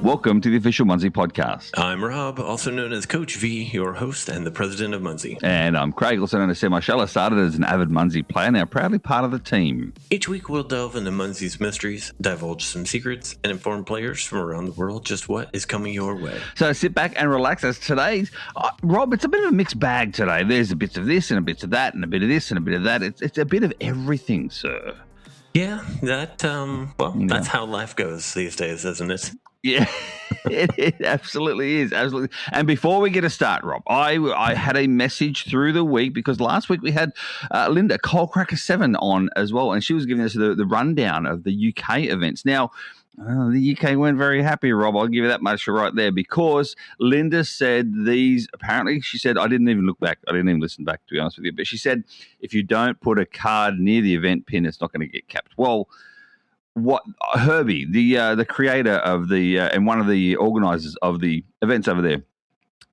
Welcome to the official Munzee podcast. I'm Rob, also known as Coach V, your host and the president of Munzee. And I'm Craig, also known as Sam Marshall. I started as an avid Munzee player, now proudly part of the team. Each week we'll delve into Munzee's mysteries, divulge some secrets, and inform players from around the world just what is coming your way. So sit back and relax as today's... Rob, it's a bit of a mixed bag today. There's a bit of this and a bit of that and a bit of this and a bit of that. It's a bit of everything, sir. Yeah, that's how life goes these days, isn't it? Yeah, it absolutely is. Absolutely. And before we get a start, Rob, I had a message through the week because last week we had Linda, Coalcracker7 on as well, and she was giving us the rundown of the UK events. Now, the UK weren't very happy, Rob. I'll give you that much right there because Linda said these, apparently she said, I didn't even look back. I didn't even listen back, to be honest with you. But she said, if you don't put a card near the event pin, it's not going to get capped. Well, what Herbie, the creator of the and one of the organizers of the events over there,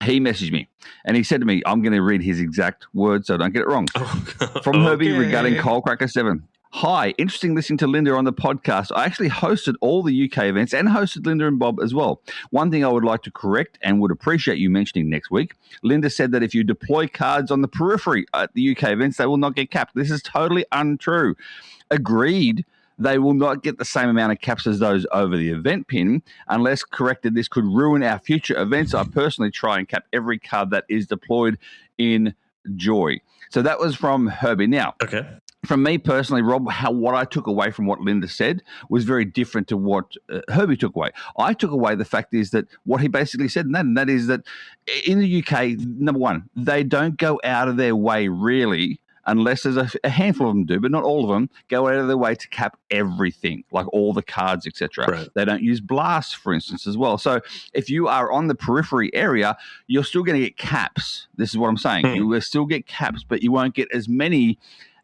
he messaged me and he said to me, I'm going to read his exact words so I don't get it wrong. From Herbie regarding Coalcracker7. Hi, interesting listening to Linda on the podcast. I actually hosted all the UK events and hosted Linda and Bob as well. One thing I would like to correct and would appreciate you mentioning next week, Linda said that if you deploy cards on the periphery at the UK events, they will not get capped. This is totally untrue. Agreed. They will not get the same amount of caps as those over the event pin. Unless corrected, this could ruin our future events. I personally try and cap every card that is deployed in Joy. So that was from Herbie. Now, from me personally, Rob, what I took away from what Linda said was very different to what Herbie took away. I took away the fact is that what he basically said, and that is that in the UK, number one, they don't go out of their way really, unless there's a handful of them do, but not all of them, go out of their way to cap everything, like all the cards, etc. Right. They don't use blasts, for instance, as well. So if you are on the periphery area, you're still going to get caps. This is what I'm saying. You will still get caps, but you won't get as many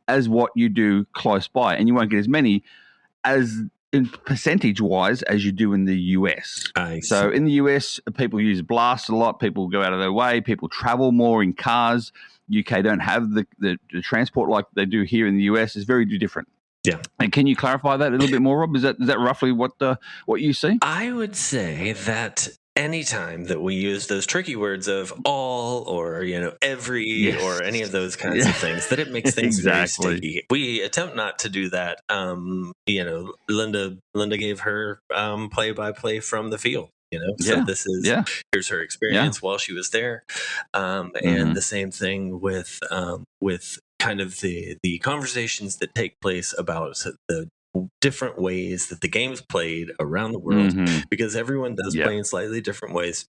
as what you do close by, and you won't get as many as in percentage-wise as you do in the US. So in the US, people use blasts a lot. People go out of their way. People travel more in cars. UK don't have the transport like they do here in the US. It's very different. Yeah. And can you clarify that a little bit more, Rob? Is that roughly what you see? I would say that anytime that we use those tricky words of all or every or any of those kinds of things, that it makes things very sticky. We attempt not to do that. Linda gave her play-by-play from the field. So this is here's her experience while she was there, and the same thing with kind of the conversations that take place about the different ways that the game is played around the world, because everyone does play in slightly different ways.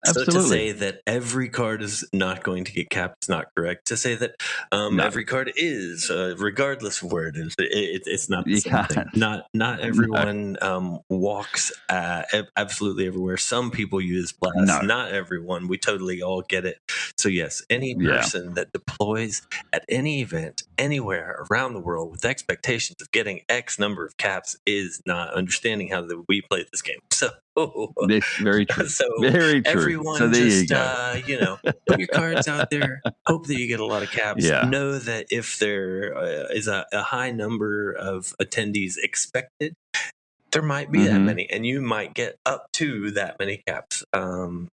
Absolutely. So to say that every card is not going to get capped is not correct. To say that every card is, regardless of where it is, it's not the same thing. Not everyone walks absolutely everywhere. Some people use blasts. Not everyone. We totally all get it. So yes, any person that deploys at any event anywhere around the world with expectations of getting X number of caps is not understanding how we play this game. So that's very true. So very true. Everyone so there just, you go. Put your cards out there. Hope that you get a lot of caps. Know that if there is a high number of attendees expected, there might be that many, and you might get up to that many caps.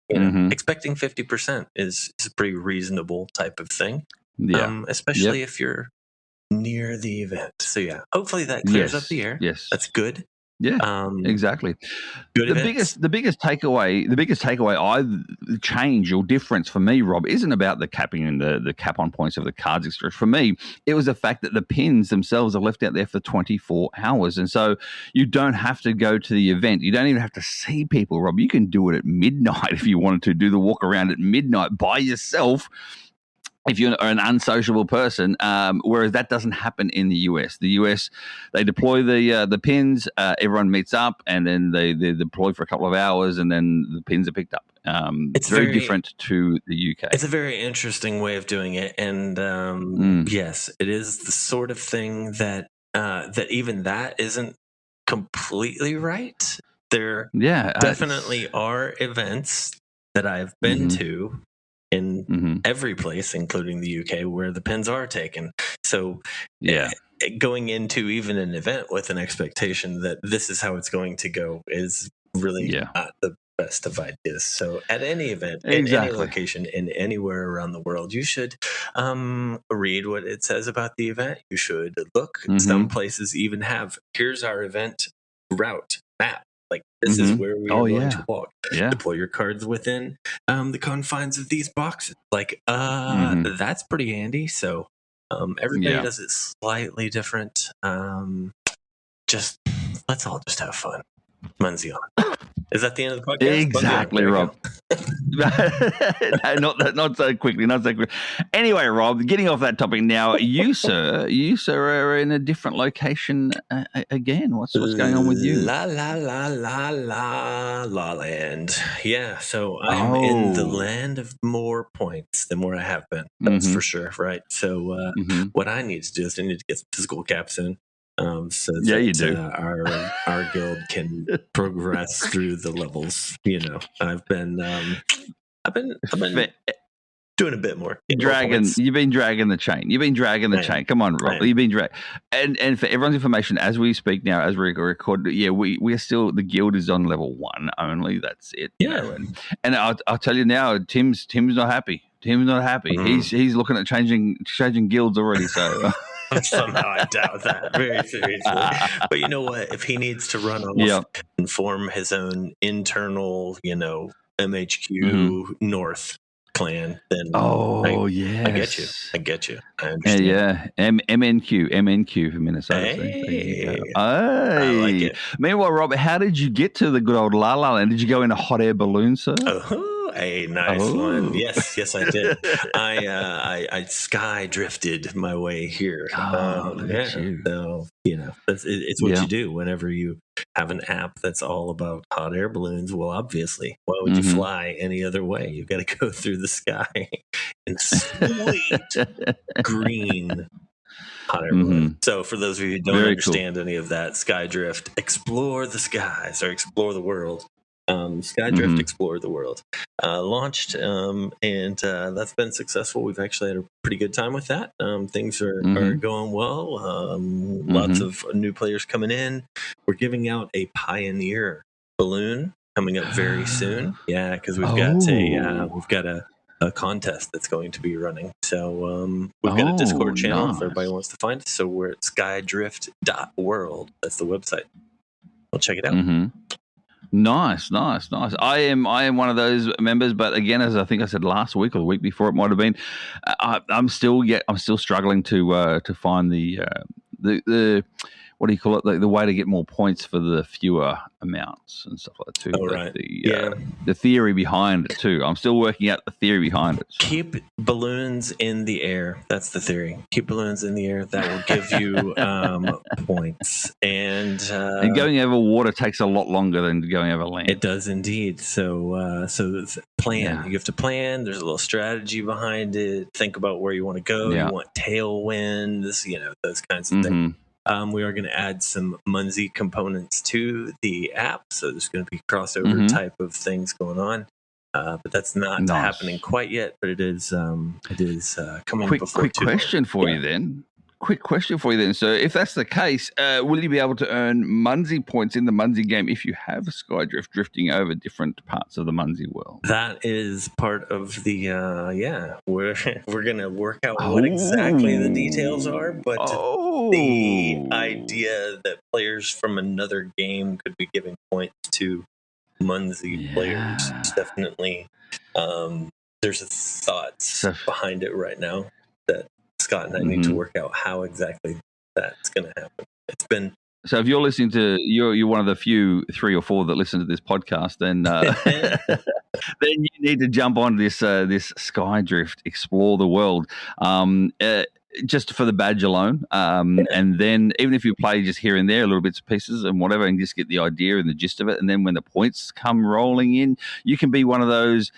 Expecting 50% is a pretty reasonable type of thing. Especially if you're near the event. So hopefully that clears up the air. Yes, that's good. Yeah, exactly. Good the biggest takeaway, change or difference for me, Rob, isn't about the capping and the cap on points of the cards, etc. For me, it was the fact that the pins themselves are left out there for 24 hours, and so you don't have to go to the event. You don't even have to see people, Rob. You can do it at midnight if you wanted to. Do the walk around at midnight by yourself. If you're an unsociable person, whereas that doesn't happen in the US. The US, they deploy the pins, everyone meets up, and then they deploy for a couple of hours, and then the pins are picked up. It's very different to the UK. It's a very interesting way of doing it, and yes, it is the sort of thing that even that isn't completely right. There definitely are events that I've been to in every place, including the UK, where the pins are taken. So going into even an event with an expectation that this is how it's going to go is really not the best of ideas. So at any event, in any location, in anywhere around the world, you should read what it says about the event. You should look. Some places even have, here's our event route map. Like, this is where we are going to walk. Deploy your cards within the confines of these boxes. Like, that's pretty handy. So everybody does it slightly different. Let's all just have fun. Munzee on. Is that the end of the podcast? Exactly, Rob. No, not so quickly. Anyway, Rob, getting off that topic now, you sir are in a different location again. What's going on with you? La land. Yeah, so I'm in the land of more points than where I have been. That's for sure, right? So what I need to do is I need to get some physical caps in. So that you do. Our guild can progress through the levels. You know, I've been doing a bit more. You've been dragging the chain. Come on, Rob. You've been dragging. And for everyone's information, as we speak now, as we record, we are still, the guild is on level 1 only. That's it. Yeah. You know? And I'll tell you now, Tim's not happy. He's looking at changing guilds already. So. Somehow I doubt that very seriously. But you know what? If he needs to run off and form his own internal, MHQ North clan, then I get you. I understand. MNQ for Minnesota. Hey, I like it. Meanwhile, Rob, how did you get to the good old La La Land? Did you go in a hot air balloon, sir? A nice one. Yes, I did. I sky drifted my way here. So it's what you do whenever you have an app that's all about hot air balloons. Well, obviously, why would you fly any other way? You've got to go through the sky in sweet green hot air balloon. So for those of you who don't understand any of that, Skydrift, explore the skies or explore the world. Skydrift Explore the World launched, and that's been successful. We've actually had a pretty good time with that. Things are going well. Lots of new players coming in. We're giving out a Pioneer balloon coming up very soon. Yeah, because we've got a contest that's going to be running. So we've got a Discord channel if everybody wants to find us. So we're at skydrift.world. That's the website. Well, check it out. Nice. I am one of those members, but again, as I think I said last week or the week before, it might have been. I'm still struggling to find the what do you call it? The way to get more points for the fewer amounts and stuff like that too. Right. The theory behind it too. I'm still working out the theory behind it. So. Keep balloons in the air. That's the theory. Keep balloons in the air. That will give you points. And going over water takes a lot longer than going over land. It does indeed. So plan. Yeah. You have to plan. There's a little strategy behind it. Think about where you want to go. Yeah. You want tailwinds. Those kinds of things. We are going to add some Munzee components to the app, so there's going to be crossover type of things going on. But that's not happening quite yet. But it is coming. Quick question for you then. So if that's the case, will you be able to earn Munzee points in the Munzee game if you have Skydrift drifting over different parts of the Munzee world? That is part of the we're going to work out what exactly the details are, but the idea that players from another game could be giving points to Munzee players is definitely there's a thought behind it right now that Scott and I need to work out how exactly that's going to happen. It's been so. If you're listening to you're one of the few 3 or 4 that listen to this podcast, then then you need to jump on this Skydrift Explore the World. Just for the badge alone, and then even if you play just here and there, little bits and pieces and whatever, and just get the idea and the gist of it, and then when the points come rolling in, you can be one of those,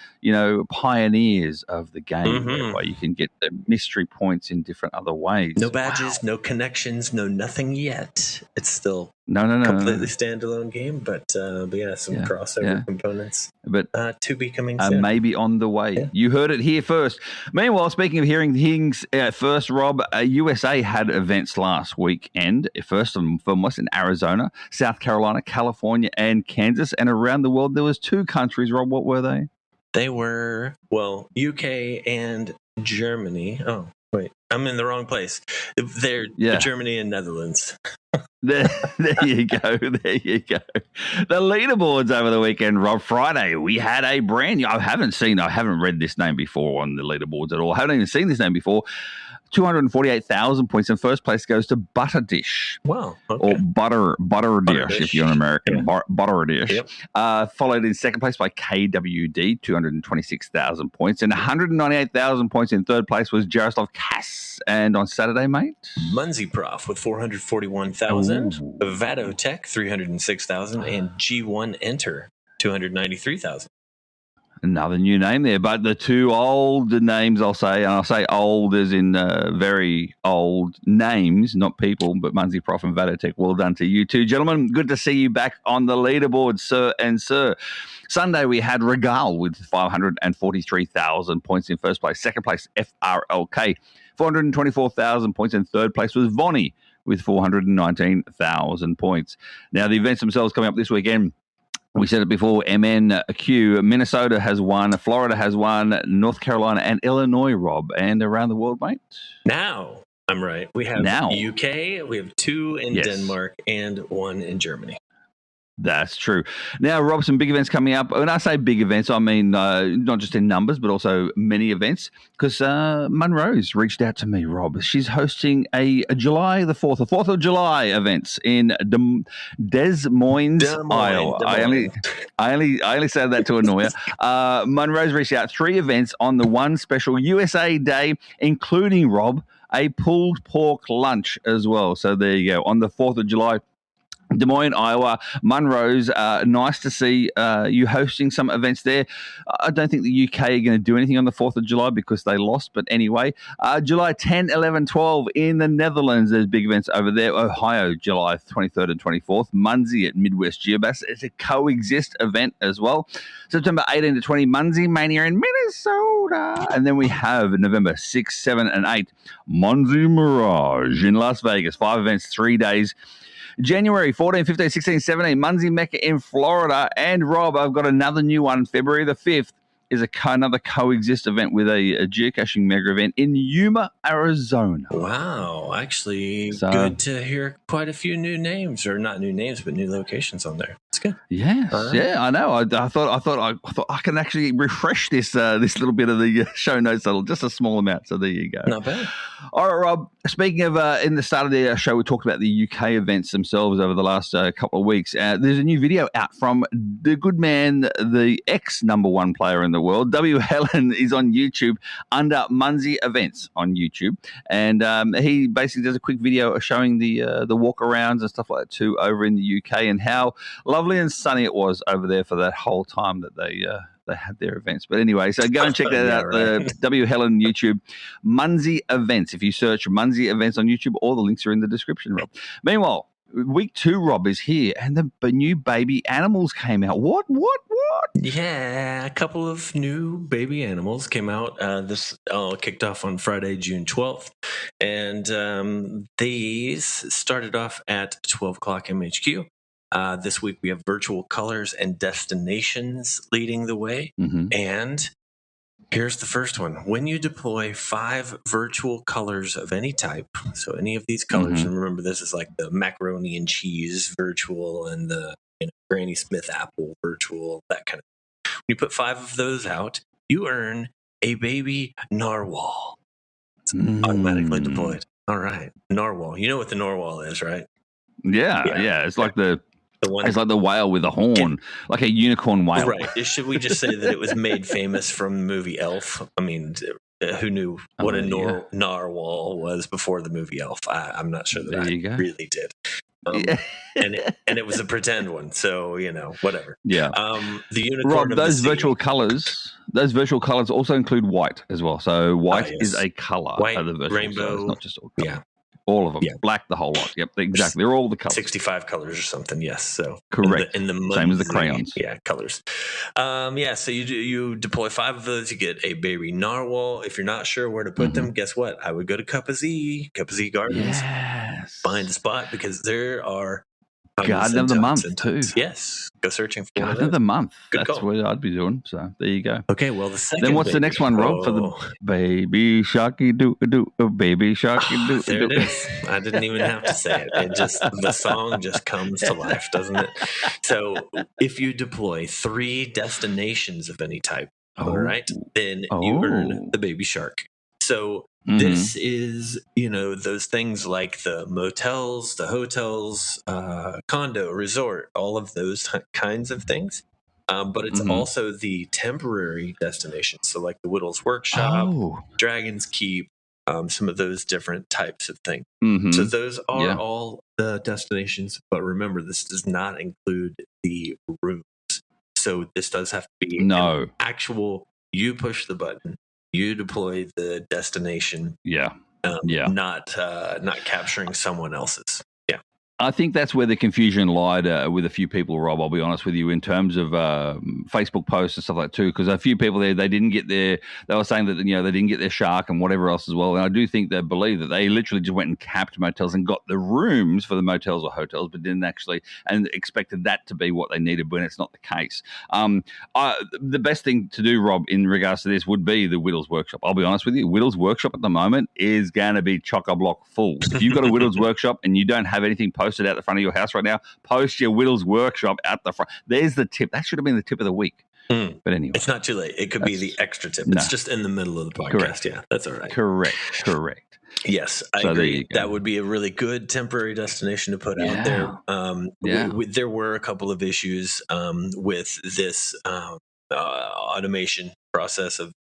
pioneers of the game, where you can get the mystery points in different other ways. No badges, no connections, no nothing yet. It's still completely standalone game, but yeah, some crossover components. But to be coming soon. Maybe on the way. Yeah. You heard it here first. Meanwhile, speaking of hearing things first, Rob, USA had events last weekend. First and foremost in Arizona, South Carolina, California, and Kansas. And around the world, there was 2 countries, Rob. What were they? They were, UK and Germany. Oh, wait, I'm in the wrong place. They're Germany and Netherlands. There you go. There you go. The leaderboards over the weekend, Rob. Friday, we had a brand new. I haven't read this name before on the leaderboards at all. I haven't even seen this name before. 248,000 points. In first place goes to Butter Dish. Wow. Okay. Or Butter Dish, if you're an American. Yeah. Butter Dish. Yep. Followed in second place by KWD, 226,000 points. And 198,000 points in third place was Jaroslav Kass. And on Saturday, mate? Munzee Prof with 441,000. Vado Tech, 306,000. And G1 Enter, 293,000. Another new name there, but the 2 old names I'll say old as in very old names, not people, but Munzee Prof and Vatotech. Well done to you 2 gentlemen. Good to see you back on the leaderboard, sir and sir. Sunday we had Regal with 543,000 points in first place. Second place, FRLK, 424,000 points. In third place was Vonnie with 419,000 points. Now the events themselves coming up this weekend. We said it before, MNQ, Minnesota has won, Florida has won, North Carolina and Illinois, Rob. And around the world, mate? Now, I'm right. We have UK, we have 2 in Denmark, and 1 in Germany. That's true. Now, Rob, some big events coming up. When I say big events, I mean not just in numbers, but also many events. Because Monroe's reached out to me, Rob. She's hosting a July the 4th, 4th of July events in Des Moines, Iowa. I only said that to annoy her. Monroe's reached out 3 events on the one special USA Day, including, Rob, a pulled pork lunch as well. So there you go. On the 4th of July, Des Moines, Iowa, Monroe's. Nice to see you hosting some events there. I don't think the UK are going to do anything on the 4th of July because they lost. But anyway, July 10, 11, 12 in the Netherlands. There's big events over there. Ohio, July 23rd and 24th. Munzee at Midwest Geobass. It's a coexist event as well. September 18 to 20, Munzee Mania in Minnesota. And then we have November 6, 7, and 8, Munzee Mirage in Las Vegas. 5 events, 3 days. January 14, 15, 16, 17, Munzee Mecca in Florida. And, Rob, I've got another new one. February the 5th is another coexist event with a geocaching mega event in Yuma, Arizona. Wow. Actually, good to hear quite a few new names, or not new names, but new locations on there. It's good. Yes. Yeah, I know. I thought I can actually refresh this little bit of the show notes, just a small amount. So there you go. Not bad. All right, Rob. Speaking of, in the start of the show, we talked about the UK events themselves over the last couple of weeks. There's a new video out from the good man, the ex-number-1 player in the world. W. Helen is on YouTube under Munzee Events on YouTube. And he basically does a quick video showing the walk-arounds and stuff like that too over in the UK, and how lovely and sunny it was over there for that whole time that they had their events. But anyway, so go and check that out. Right. The W. Helen YouTube, Munzee Events. If you search Munzee Events on YouTube, all the links are in the description, Rob. Meanwhile, week 2, Rob, is here, and the new baby animals came out. What? Yeah, a couple of new baby animals came out. This all kicked off on Friday, June 12th. And these started off at 12 o'clock MHQ. This week we have virtual colors and destinations leading the way. Mm-hmm. And here's the first one. When you deploy 5 virtual colors of any type, so any of these colors, mm-hmm. and remember this is like the macaroni and cheese virtual and the Granny Smith apple virtual, that kind of thing. When you put 5 of those out, you earn a baby narwhal. It's automatically deployed. All right. Narwhal. You know what the narwhal is, right? Yeah. It's like it's like the whale with a horn, like a unicorn whale. Right. Should we just say that it was made famous from the movie Elf? I mean, who knew what a narwhal was before the movie Elf? I'm not sure that I really did. And it was a pretend one, so whatever. Yeah. The unicorn. Rob, those virtual colors also include white as well. So white is a color white, of the virtual, rainbow. So it's not just all color. Yeah. All of them. Yeah. Black, the whole lot. Yep, exactly. They're all the colors. 65 colors or something, yes. So correct. In the same as the crayons. Yeah, colors. So you deploy 5 of those. You get a baby narwhal. If you're not sure where to put them, guess what? I would go to Cup of Z Gardens. Yes. Find a spot because there are Garden of the Month too. Yes, go searching for Garden of the Month. Good That's call. what I'd be doing. So there you go. Okay, well the second. Then what's the next one, Rob? For the baby sharky doo doo, baby sharky doo there doo. it is. I didn't even have to say it. The song just comes to life, doesn't it? So if you deploy 3 destinations of any type, all right, then you earn the baby shark. So this is, those things like the motels, the hotels, condo, resort, all of those kinds of things. But it's also the temporary destinations. So like the Whittle's Workshop, Dragon's Keep, some of those different types of things. So those are all the destinations. But remember, this does not include the rooms. So this does have to be an actual, you push the button. You deploy the destination, not capturing someone else's. Yeah, I think that's where the confusion lied with a few people, Rob. I'll be honest with you, in terms of Facebook posts and stuff like that too, because a few people there, they didn't get their. They were saying that they didn't get their shark and whatever else as well. And I do think they believe that they literally just went and capped motels and got the rooms for the motels or hotels, but didn't actually and expected that to be what they needed when it's not the case. The best thing to do, Rob, in regards to this would be the Whittle's Workshop. I'll be honest with you, Whittle's Workshop at the moment is going to be chock-a-block full. If you've got a Whittle's Workshop and you don't have anything posted out the front of your house right now, post your Whittle's Workshop out the front. There's the tip. That should have been the tip of the week. But anyway. It's not too late. It could be the extra tip. It's just in the middle of the podcast. Correct. Yeah, that's all right. Correct. Yes, I agree. That would be a really good temporary destination to put out there. There were a couple of issues with this automation process of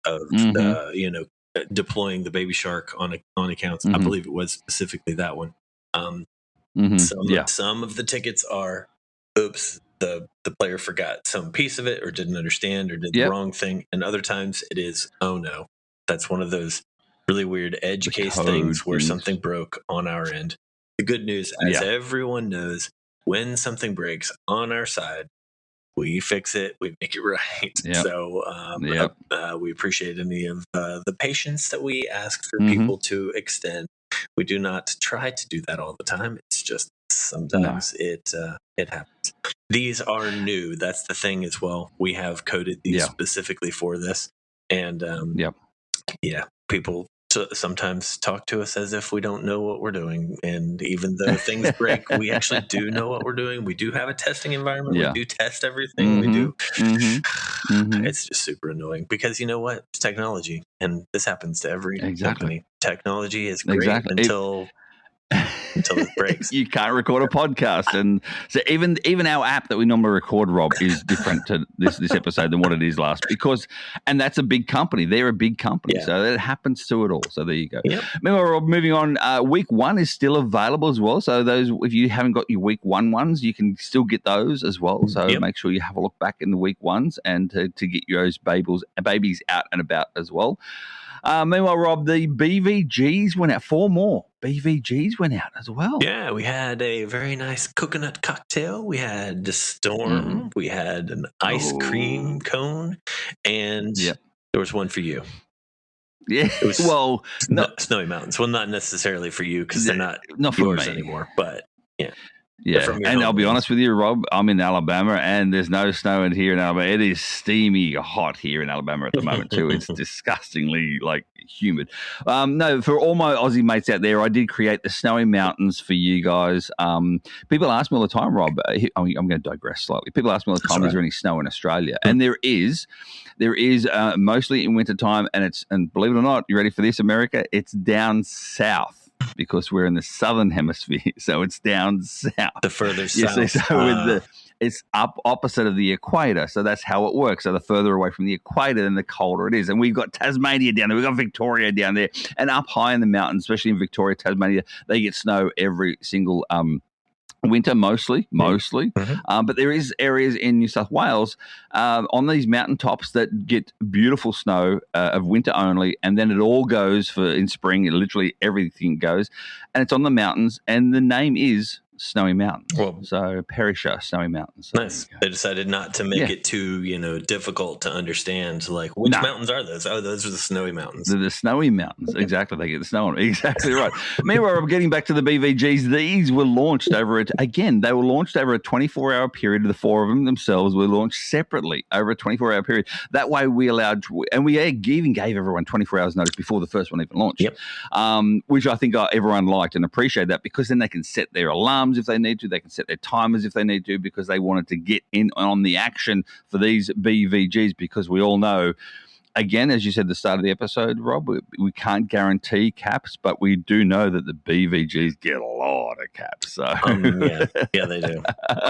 deploying the baby shark on accounts. I believe it was specifically that one. Some of the tickets are, oops, the player forgot some piece of it or didn't understand or did the wrong thing. And other times it is, oh no, that's one of those really weird edge case things where something broke on our end. The good news, as everyone knows, when something breaks on our side, we fix it, we make it right. So we appreciate any of the patience that we ask for people to extend. We do not try to do that all the time. It's just sometimes it happens. These are new. That's the thing as well. We have coded these specifically for this. And people sometimes talk to us as if we don't know what we're doing. And even though things break, we actually do know what we're doing. We do have a testing environment. We do test everything. We do. It's just super annoying because you know what? It's technology. And this happens to every company. Technology is great until it breaks. You can't record a podcast, and so even our app that we normally record, Rob, is different to this episode than what it is last and that's a big company. They're a big company, so that happens to it all. So there you go. Remember, Rob, moving on. Week 1 is still available as well. So those, if you haven't got your week 1 ones, you can still get those as well. So make sure you have a look back in the week 1s and to get those babies out and about as well. Meanwhile, Rob, the BVGs went out. 4 more BVGs went out as well. Yeah, we had a very nice coconut cocktail. We had the storm. We had an ice cream cone. And there was one for you. Yeah, it was Snowy Mountains. Well, not necessarily for you because they're not for yours me anymore. But yeah, and I'll be honest with you, Rob, I'm in Alabama and there's no snow in here in Alabama. It is steamy hot here in Alabama at the moment too. It's disgustingly humid. No, for all my Aussie mates out there, I did create the Snowy Mountains for you guys. People ask me all the time, Rob, I'm going to digress slightly. People ask me all the time, is there any snow in Australia? And there is mostly in wintertime, and believe it or not, you ready for this, America? It's down south. Because we're in the southern hemisphere, so it's down south. The further south. It's up opposite of the equator, so that's how it works. So the further away from the equator, then the colder it is. And we've got Tasmania down there, we've got Victoria down there, and up high in the mountains, especially in Victoria, Tasmania, they get snow every single Winter mostly, Mm-hmm. but there is areas in New South Wales on these mountaintops that get beautiful snow of winter only, and then it all goes for in spring. Literally everything goes, and it's on the mountains, and the name is Snowy Mountains. Well, so Perisher Snowy Mountains. So nice. They decided not to make it too, difficult to understand. Like, which mountains are those? Oh, those are the Snowy Mountains. The Snowy Mountains. Exactly. They get the snow on them. Exactly right. Meanwhile, I'm getting back to the BVGs. These were launched they were launched over a 24-hour period. The four of them themselves were launched separately over a 24-hour period. That way we even gave everyone 24 hours notice before the first one even launched. Yep. Which I think everyone liked and appreciated that, because then they can set their alarms if they need to. They can set their timers if they need to, because they wanted to get in on the action for these BVGs, because we all know, again, as you said at the start of the episode, Rob, we can't guarantee caps, but we do know that the BVGs get a lot of caps. So yeah, they do.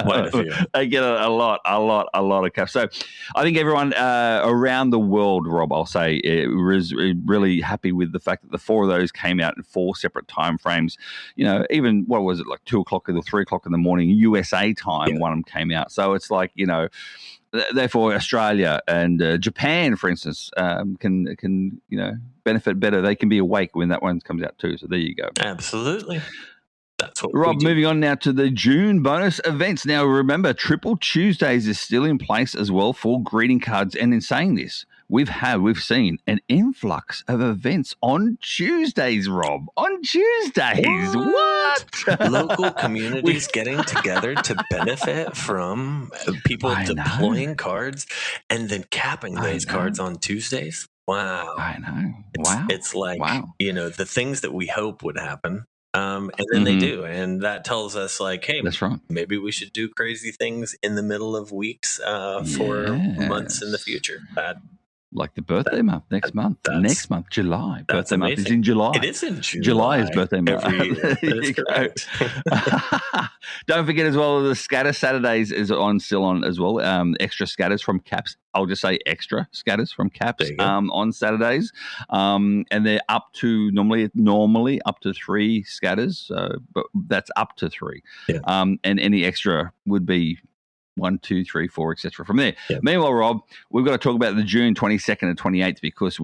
Quite a few. They get a lot of caps. So I think everyone around the world, Rob, I'll say, was really happy with the fact that the four of those came out in 4 separate time frames. Even, what was it, like 2 o'clock or 3 o'clock in the morning, USA time, one of them came out. So it's like, therefore, Australia and Japan, for instance, can benefit better. They can be awake when that one comes out too. So there you go. Absolutely. That's what Rob, moving on now to the June bonus events. Now, remember, Triple Tuesdays is still in place as well for greeting cards. And in saying this, we've seen an influx of events on Tuesdays, Rob. On Tuesdays. What? Local communities getting together to benefit from people deploying cards and then capping those cards on Tuesdays. Wow. I know. Wow. It's like, the things that we hope would happen. And then they do. And that tells us, like, hey, that's right. Maybe we should do crazy things in the middle of weeks for months in the future. Like the birthday month next month. Next month, July. Birthday amazing. month is in July. It is in July. July is birthday month. Every year. That's correct. Don't forget as well, the Scatter Saturdays is still on as well. Extra scatters from Caps. I'll just say extra scatters from Caps on Saturdays. And they're up to normally up to 3 scatters. But that's up to 3. Yeah. And any extra would be 1, 2, 3, 4, etc. from there. Yep. Meanwhile, Rob, we've got to talk about the June 22nd and 28th, because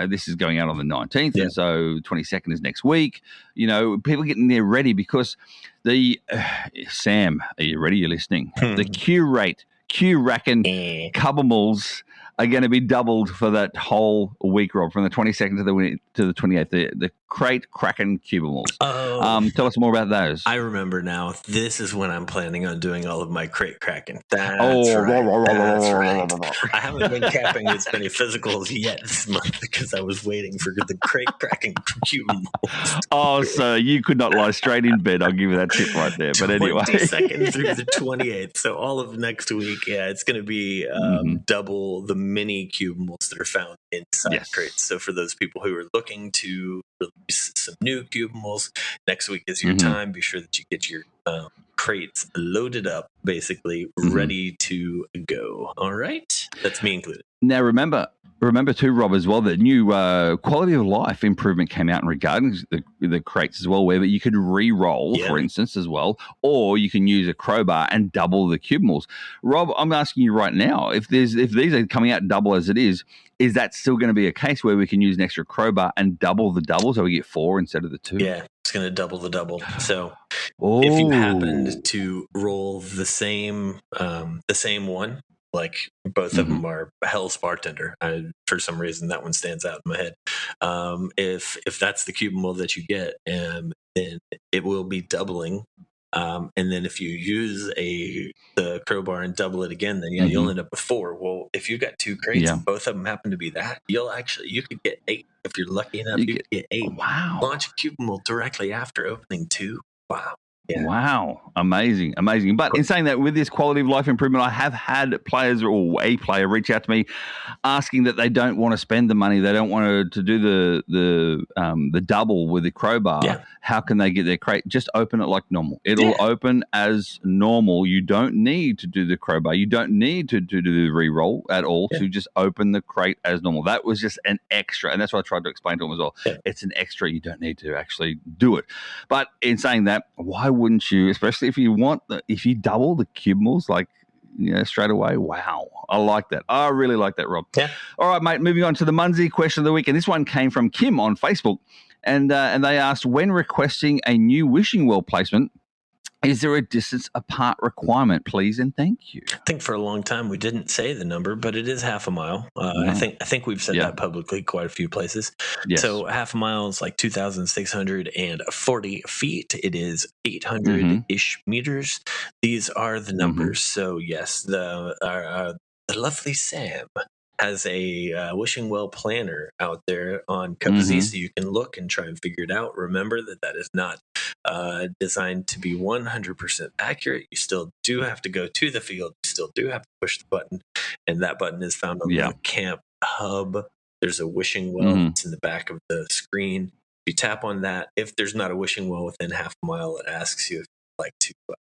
this is going out on the 19th, and so 22nd is next week. People getting there ready, because the Sam, are you ready? You're listening. The Q-Racken Cubbermalls are going to be doubled for that whole week, Rob, from the 22nd to the 28th. The Crate Kraken Cubbermalls. Oh. Tell us more about those. I remember now. This is when I'm planning on doing all of my Crate Kraken. That's right. I haven't been capping as many physicals yet this month because I was waiting for the Crate Kraken Cubbermalls. Oh, so you could not lie straight in bed. I'll give you that tip right there. But anyway. 22nd through the 28th. So all of next week, it's going to be double the mini Cubbermalls that are found inside crates. So for those people who are looking to release some new Cubbermalls, next week is your time. Be sure that you get your crates loaded up, basically ready to go. All right? That's me included. Now, remember too, Rob, as well, that new quality of life improvement came out in regarding the crates as well, where you could re-roll, for instance, as well, or you can use a crowbar and double the Cubbermalls. Rob, I'm asking you right now, if these are coming out double as it is that still going to be a case where we can use an extra crowbar and double the double, so we get 4 instead of the 2? Yeah, it's going to double the double. So if you happened to roll the same one, like both of them are Hell's Bartender. For some reason, that one stands out in my head. If that's the Cubbermall that you get, then it will be doubling. And then if you use the crowbar and double it again, then you'll end up with 4. Well, if you've got 2 crates and both of them happen to be that, you could get 8. If you're lucky enough, you could get 8. Wow. Launch a Cubbermall directly after opening 2. Wow. Yeah. Wow. Amazing. But in saying that, with this quality of life improvement, I have had players or a player reach out to me asking that they don't want to spend the money. They don't want to do the double with the crowbar. Yeah. How can they get their crate? Just open it like normal. It'll open as normal. You don't need to do the crowbar. You don't need to do the re-roll at all to just open the crate as normal. That was just an extra. And that's what I tried to explain to them as well. Yeah. It's an extra. You don't need to actually do it. But in saying that, why wouldn't you? Especially if you double the cubimals, like, straight away. Wow. I like that. I really like that, Rob. Yeah. All right, mate, moving on to the Munzee question of the week. And this one came from Kim on Facebook. And they asked, when requesting a new wishing well placement, is there a distance apart requirement, please and thank you? I think for a long time we didn't say the number, but it is half a mile. I think we've said that publicly quite a few places. Yes. So half a mile is like 2,640 feet. It is 800-ish meters. These are the numbers. So yes, the lovely Sam has a wishing well planner out there on Munzee, so you can look and try and figure it out. Remember that is not designed to be 100% accurate. You still do have to go to the field. You still do have to push the button, and that button is found on the camp hub. There's a wishing well. It's in the back of the screen. If you tap on that, if there's not a wishing well within half a mile, it asks you if you'd like to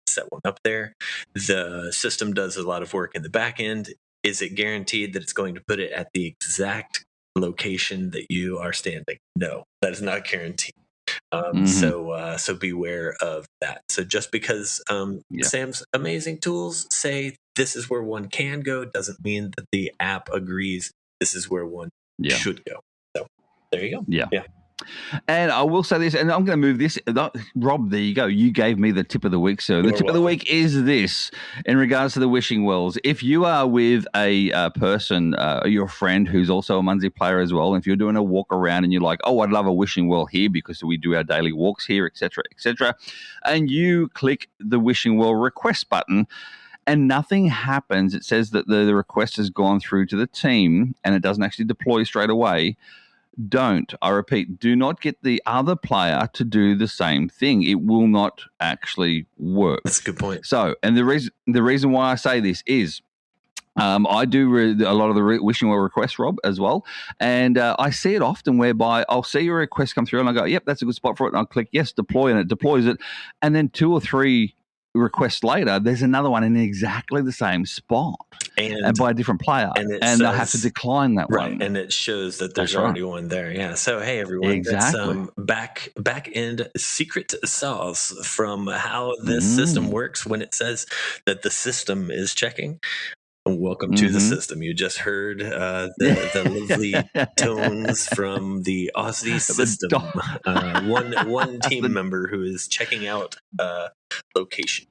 set one up there. The system does a lot of work in the back end. Is it guaranteed that it's going to put it at the exact location that you are standing? No, that is not guaranteed. So beware of that. So just because Sam's amazing tools say this is where one can go, doesn't mean that the app agrees this is where one should go. So there you go. Yeah. And I will say this, and I'm going to move this. Rob, there you go. You gave me the tip of the week. So the tip of the week is this in regards to the wishing wells. If you are with a person, your friend who's also a Munzee player as well, and if you're doing a walk around and you're like, oh, I'd love a wishing well here because we do our daily walks here, et cetera, and you click the wishing well request button, and nothing happens. It says that the request has gone through to the team and it doesn't actually deploy straight away. I repeat, do not get the other player to do the same thing. It will not actually work. That's a good point. So, and the reason why I say this is I do a lot of the wishing well requests, Rob, as well. And I see it often whereby I'll see your request come through and I go, yep, that's a good spot for it. And I'll click yes, deploy, and it deploys it. And then 2 or 3 requests later, there's another one in exactly the same spot and by a different player, and I have to decline that one. And it shows that there's already one there. Yeah. So hey, everyone, that's back end secret sauce from how this system works when it says that the system is checking. Welcome to the system. You just heard the lovely tones from the Aussie system. One team member who is checking out location.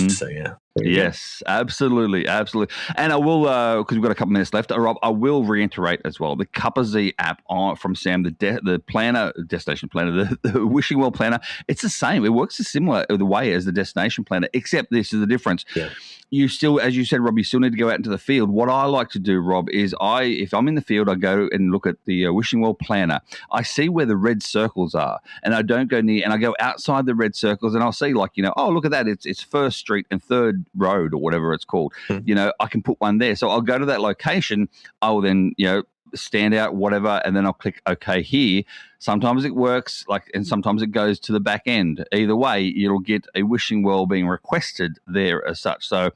So yeah. Yes, absolutely. And I will, because we've got a couple minutes left, Rob, I will reiterate as well, the Munzee app from Sam, the planner, destination planner, the wishing well planner, it's the same. It works as similar the way as the destination planner, except this is the difference. Yeah. You still, as you said, Rob, you still need to go out into the field. What I like to do, Rob, is if I'm in the field, I go and look at the wishing well planner. I see where the red circles are, and I don't go near, and I go outside the red circles, and I'll see oh, look at that. It's First Street and Third Road or whatever it's called. I can put one there. So I'll go to that location. I will then, stand out, whatever, and then I'll click OK here. Sometimes it works, and sometimes it goes to the back end. Either way, you'll get a wishing well being requested there as such. So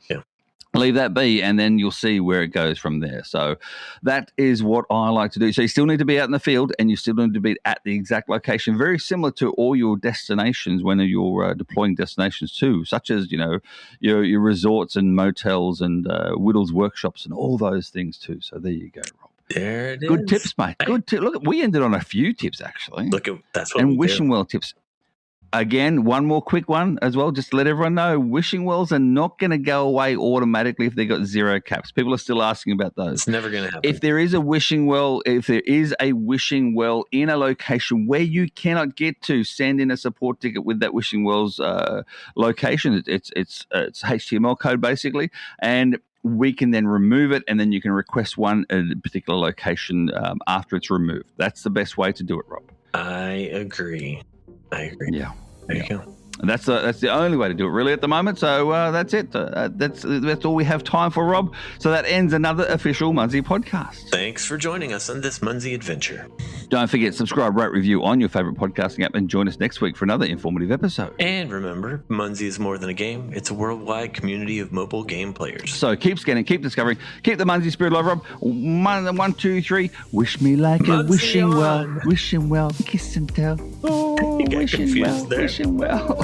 leave that be, and then you'll see where it goes from there. So that is what I like to do. So you still need to be out in the field, and you still need to be at the exact location, very similar to all your destinations when you're deploying destinations too, such as, your resorts and motels and Whittles workshops and all those things too. So there you go, Rob. There it is. Good tips, mate. Good tip. Look, we ended on a few tips, actually. That's what and wishing well tips. Again, one more quick one as well, just to let everyone know, wishing wells are not going to go away automatically if they got 0 caps. People are still asking about those. It's never going to happen. If there is a wishing well in a location where you cannot get to, send in a support ticket with that wishing well's location. It's HTML code basically, and we can then remove it, and then you can request one at a particular location after it's removed. That's the best way to do it, Rob. I agree. Yeah. There you go. And that's the only way to do it really at the moment. So that's it. That's all we have time for, Rob. So that ends another official Munzee podcast. Thanks for joining us on this Munzee adventure. Don't forget, subscribe, rate, review on your favorite podcasting app, and join us next week for another informative episode. And remember, Munzee is more than a game. It's a worldwide community of mobile game players. So keep scanning, keep discovering, keep the Munzee spirit alive, Rob. 1, 2, 3. Wish me like Munzee a wishing well, kiss and tell. Oh, you got confused there. Wishing well.